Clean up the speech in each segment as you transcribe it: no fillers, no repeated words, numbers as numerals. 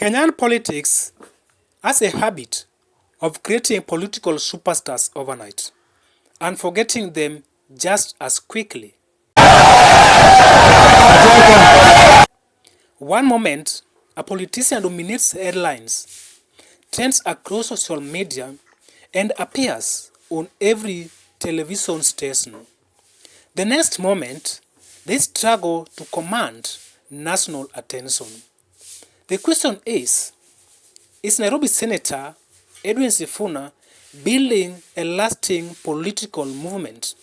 Kenyan politics has a habit of creating political superstars overnight and forgetting them just as quickly. One moment, a politician dominates headlines, trends across social media, and appears on every television station. The next moment, they struggle to command national attention. The question is Nairobi Senator Edwin Sifuna building a lasting political movement?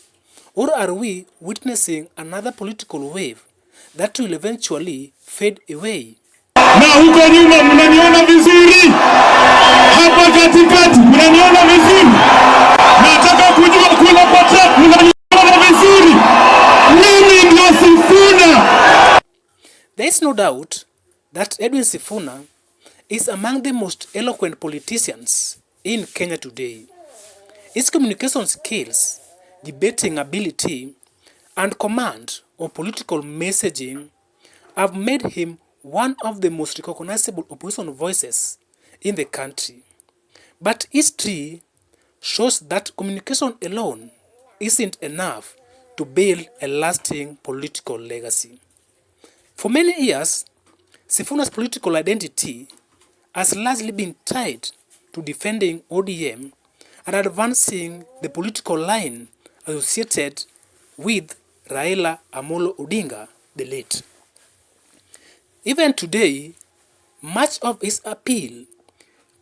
Or are we witnessing another political wave that will eventually fade away? Na huko nyuma mnaniona vizuri, hapa katikati mnaniona vizuri, nataka kujua kule kwa track mnaniona vizuri, mimi ndio Sifuna. There is no doubt that Edwin Sifuna is among the most eloquent politicians in Kenya today. His communication skills, debating ability, and command of political messaging have made him one of the most recognizable opposition voices in the country. But history shows that communication alone isn't enough to build a lasting political legacy. For many years, Sifuna's political identity has largely been tied to defending ODM and advancing the political line associated with Raila Amolo Odinga, the late. Even today, much of his appeal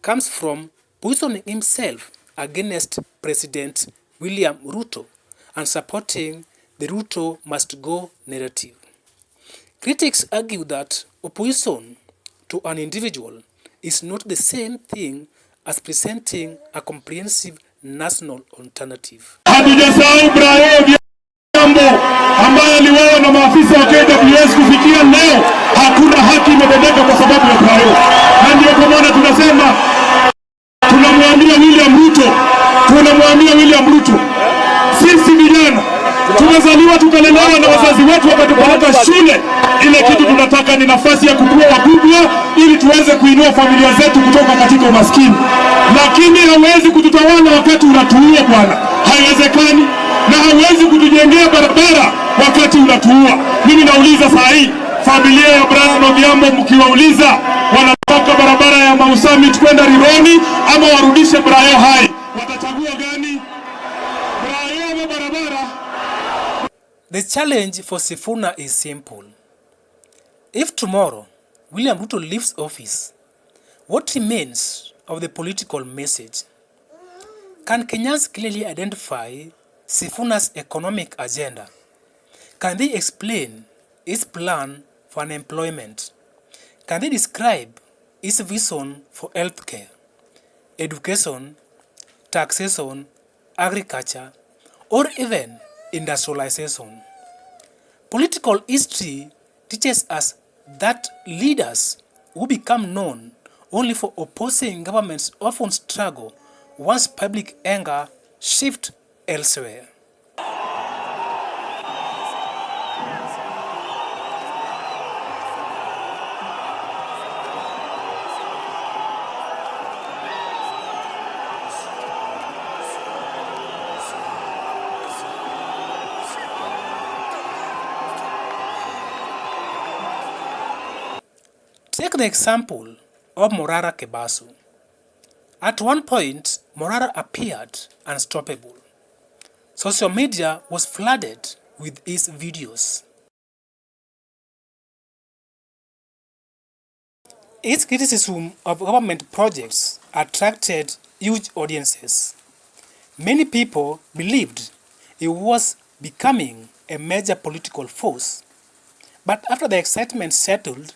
comes from positioning himself against President William Ruto and supporting the Ruto must go narrative. Critics argue that opposition to an individual is not the same thing as presenting a comprehensive national alternative. Hatujasahau Brian Jambo ambaye aliuawa na maafisa wa KWS. Kufikia leo hakuna haki imebebeka kwa sababu ya Brian, na ndio kwa maana tunasema tunamwambia William Ruto, sisi vijana tumezaliwa tukalelewa na wazazi wetu wakatupeleka shule. Ile kitu tunataka ni nafasi ya kukua wakubwa ili tuweze kuinua familia zetu kutoka katika umaskini. Lakini hawezi kututawala wakati unatuua bwana. Haiwezekani, na hawezi kutujengea barabara wakati unatuua. Mimi nauliza saa hii familia ya Brian Odhiambo, mkiwauliza wanataka barabara ya Mau Summit kwenda Rironi ama warudishe Brian hai, watachagua gani? Brian ama barabara? The challenge for Sifuna is simple. If tomorrow William Ruto leaves office, what remains of the political message? Can Kenyans clearly identify Sifuna's economic agenda? Can they explain his plan for unemployment? Can they describe his vision for healthcare, education, taxation, agriculture, or even industrialization? Political history teaches us that leaders who become known only for opposing governments often struggle once public anger shifts elsewhere. Take the example of Morara Kebasu. At one point, Morara appeared unstoppable. Social media was flooded with his videos. His criticism of government projects attracted huge audiences. Many people believed he was becoming a major political force. But after the excitement settled,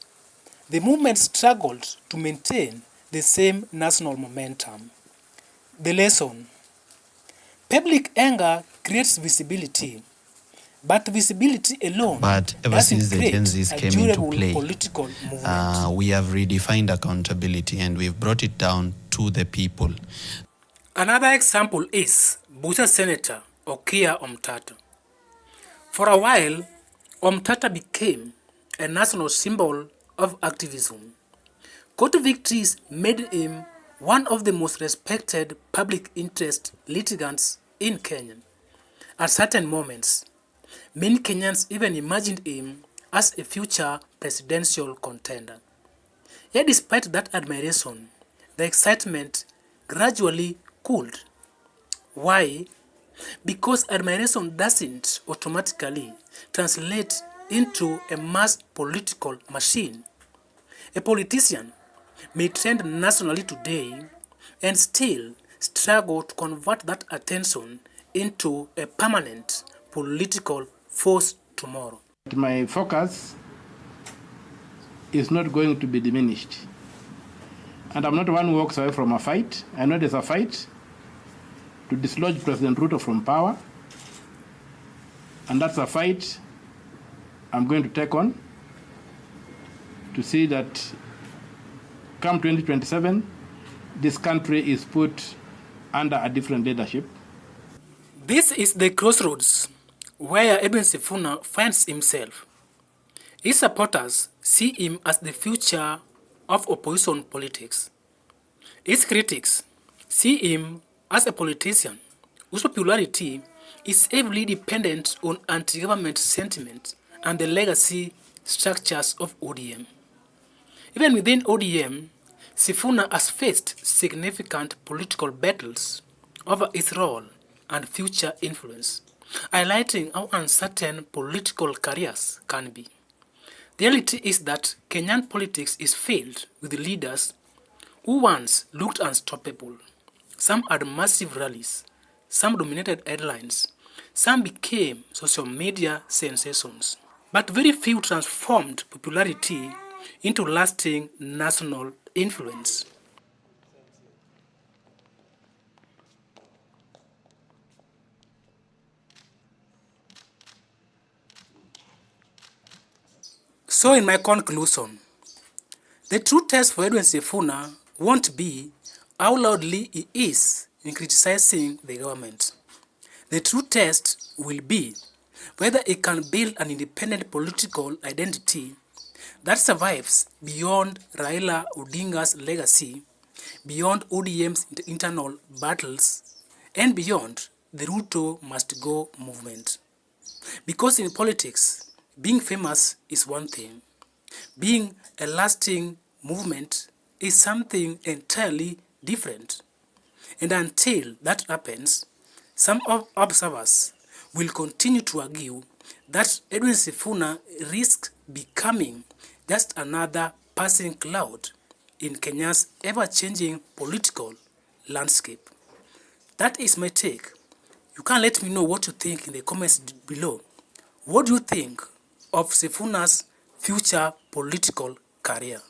the movement struggled to maintain the same national momentum. The lesson: public anger creates visibility, but visibility alone doesn't create a durable political movement. We have redefined accountability and we've brought it down to the people. Another example is Busia Senator Okiya Omtata. For a while, Omtata became a national symbol of activism, Court victories made him one of the most respected public interest litigants in Kenya. At certain moments, many Kenyans even imagined him as a future presidential contender. Yet despite that admiration, the excitement gradually cooled. Why? Because admiration doesn't automatically translate into a mass political machine. A politician may trend nationally today and still struggle to convert that attention into a permanent political force tomorrow. My focus is not going to be diminished. And I'm not one who walks away from a fight. I know there's a fight to dislodge President Ruto from power. And that's a fight I'm going to take on to see that come 2027, this country is put under a different leadership. This is the crossroads where Edwin Sifuna finds himself. His supporters see him as the future of opposition politics. His critics see him as a politician whose popularity is heavily dependent on anti-government sentiment and the legacy structures of ODM. Even within ODM, Sifuna has faced significant political battles over his role and future influence, highlighting how uncertain political careers can be. The reality is that Kenyan politics is filled with leaders who once looked unstoppable. Some had massive rallies, some dominated headlines, some became social media sensations. But very few transformed popularity into lasting national influence. So in my conclusion, the true test for Edwin Sifuna won't be how loudly he is in criticizing the government. The true test will be whether he can build an independent political identity that survives beyond Raila Odinga's legacy, beyond ODM's internal battles, and beyond the Ruto must go movement. Because in politics, being famous is one thing. Being a lasting movement is something entirely different. And until that happens, some observers will continue to argue that Edwin Sifuna risks becoming just another passing cloud in Kenya's ever-changing political landscape. That is my take. You can let me know what you think in the comments below. What do you think of Sifuna's future political career?